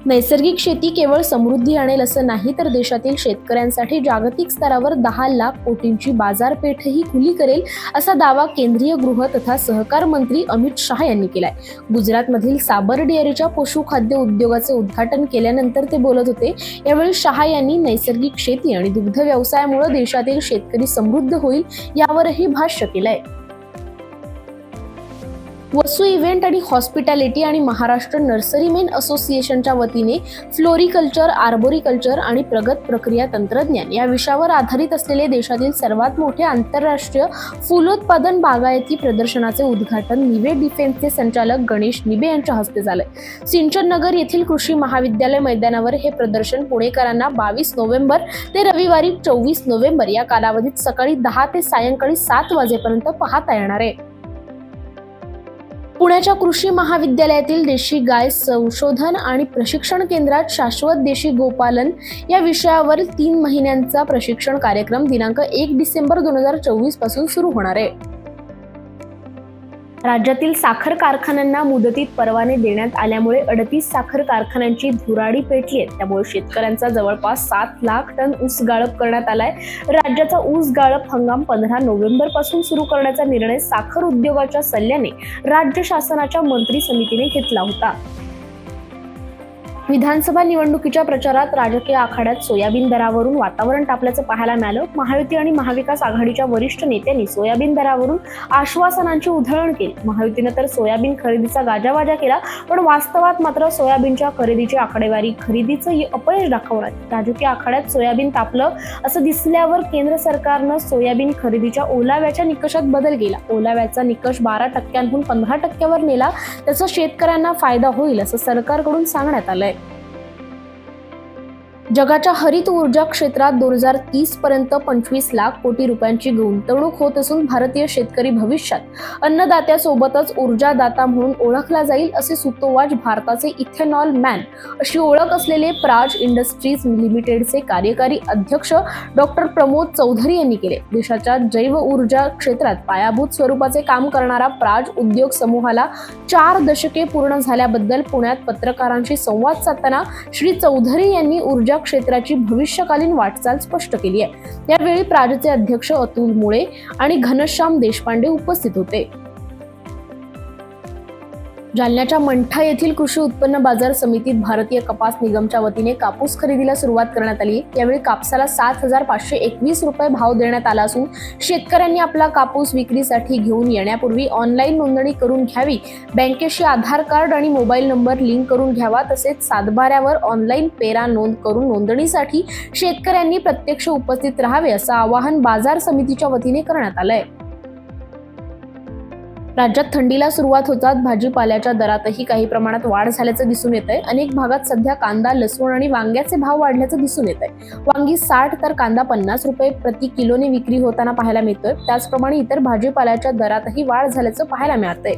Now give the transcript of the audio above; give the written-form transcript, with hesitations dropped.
नैसर्गिक शेती केवळ समृद्धी आणेल असं नाही, तर देशातील शेतकऱ्यांसाठी जागतिक स्तरावर 10 लाख कोटींची बाजारपेठही खुली करेल, असा दावा केंद्रीय गृह तथा सहकार मंत्री अमित शाह यांनी केलाय. गुजरातमधील साबर डेअरीच्या पशुखाद्य उद्योगाचे उद्घाटन केल्यानंतर ते बोलत होते. यावेळी शाह यांनी नैसर्गिक शेती आणि दुग्ध व्यवसायामुळे देशातील शेतकरी समृद्ध होईल यावरही भाष्य केलंय. वसू इव्हेंट आणि हॉस्पिटॅलिटी आणि महाराष्ट्र नर्सरीमेन असोसिएशनच्या वतीने फ्लोरिकल्चर, आर्बोरिकल्चर आणि प्रगत प्रक्रिया तंत्रज्ञान या विषयावर आधारित असलेले देशातील सर्वात मोठे आंतरराष्ट्रीय फुलोत्पादन बागायती प्रदर्शनाचे उद्घाटन निवे डिफेन्सचे संचालक गणेश निबे यांच्या हस्ते झाले. सिंचन नगर येथील कृषी महाविद्यालय मैदानावर हे प्रदर्शन पुणेकरांना 22 नोव्हेंबर ते रविवारी 24 नोव्हेंबर या कालावधीत सकाळी 10 ते सायंकाळी 7 वाजेपर्यंत पाहता येणार आहे. पुण्याच्या कृषी महाविद्यालयातील देशी गाय संशोधन आणि प्रशिक्षण केंद्रात शाश्वत देशी गोपालन या विषयावर 3 महिन्यांचा प्रशिक्षण कार्यक्रम दिनांक 1 डिसेंबर 2024 पासून सुरू होणार आहे. राज्यातील साखर कारखान्यांना मुदतीत परवाने देण्यात आल्यामुळे 38 साखर कारखान्यांची धुराडी पेटली आहे. त्यामुळे शेतकऱ्यांचा जवळपास 7 लाख टन ऊस गाळप करण्यात आलाय. राज्याचा ऊस गाळप हंगाम 15 नोव्हेंबर पासून सुरू करण्याचा निर्णय साखर उद्योगाच्या सल्ल्याने राज्य शासनाच्या मंत्री समितीने घेतला होता. विधानसभा निवडणुकीच्या प्रचारात राजकीय आखाड्यात सोयाबीन दरावरून वातावरण तापल्याचं पाहायला मिळालं. महायुती आणि महाविकास आघाडीच्या वरिष्ठ नेत्यांनी सोयाबीन दरावरून आश्वासनांची उधळण केली. महायुतीनं तर सोयाबीन खरेदीचा गाजावाजा केला, पण वास्तवात मात्र सोयाबीनच्या खरेदीची आकडेवारी खरेदीचं अपयश दाखवणार. राजकीय आखाड्यात सोयाबीन तापलं असं दिसल्यावर केंद्र सरकारनं सोयाबीन खरेदीच्या ओलाव्याच्या निकषात बदल केला. ओलाव्याचा निकष 12% 15% नेला. त्याचा शेतकऱ्यांना फायदा होईल असं सरकारकडून सांगण्यात आलंय. जगाच्या हरित ऊर्जा क्षेत्रात 2030 पर्यंत 25 लाख कोटी रुपयांची गुंतवणूक होत असून भारतीय शेतकरी भविष्यात अन्नदात्यासोबतच ऊर्जादाता म्हणून ओळखला जाईल, असे सुतोवाच भारताचे इथेनॉल मॅन अशी ओळख असलेले प्राज इंडस्ट्रीज लिमिटेडचे कार्यकारी अध्यक्ष डॉक्टर प्रमोद चौधरी यांनी केले. देशाच्या जैव ऊर्जा क्षेत्रात पायाभूत स्वरूपाचे काम करणारा प्राज उद्योग समूहाला 4 दशके पूर्ण झाल्याबद्दल पुण्यात पत्रकारांशी संवाद साधताना श्री चौधरी यांनी ऊर्जा क्षेत्राची भविष्यकालीन वाटचाल स्पष्ट केली आहे. यावेळी प्राजचे अध्यक्ष अतुल मुळे आणि घनश्याम देशपांडे उपस्थित होते. जालन्याच्या मंठा येथील कृषी उत्पन्न बाजार समितीत भारतीय कपास निगमच्या वतीने कापूस खरेदीला सुरुवात करण्यात आली. यावेळी कापसाला 7,521 रुपये भाव देण्यात आला असून शेतकऱ्यांनी आपला कापूस विक्रीसाठी घेऊन येण्यापूर्वी ऑनलाईन नोंदणी करून घ्यावी. बँकेशी आधार कार्ड आणि मोबाईल नंबर लिंक करून घ्यावा. तसेच सातबाऱ्यावर ऑनलाईन पेरा नोंद करून नोंदणीसाठी शेतकऱ्यांनी प्रत्यक्ष उपस्थित राहावे असं आवाहन बाजार समितीच्या वतीने करण्यात आलंय. राज्यात थंडीला सुरुवात होतात भाजीपाल्याच्या दरातही काही प्रमाणात वाढ झाल्याचं दिसून येत आहे. अनेक भागात सध्या कांदा, लसूण आणि वांग्याचे भाव वाढल्याचं दिसून येत आहे. वांगी 60 तर कांदा 50 रुपये प्रति किलोने विक्री होताना पाहायला मिळतोय. त्याचप्रमाणे इतर भाजीपाल्याच्या दरातही वाढ झाल्याचं पाहायला मिळतंय.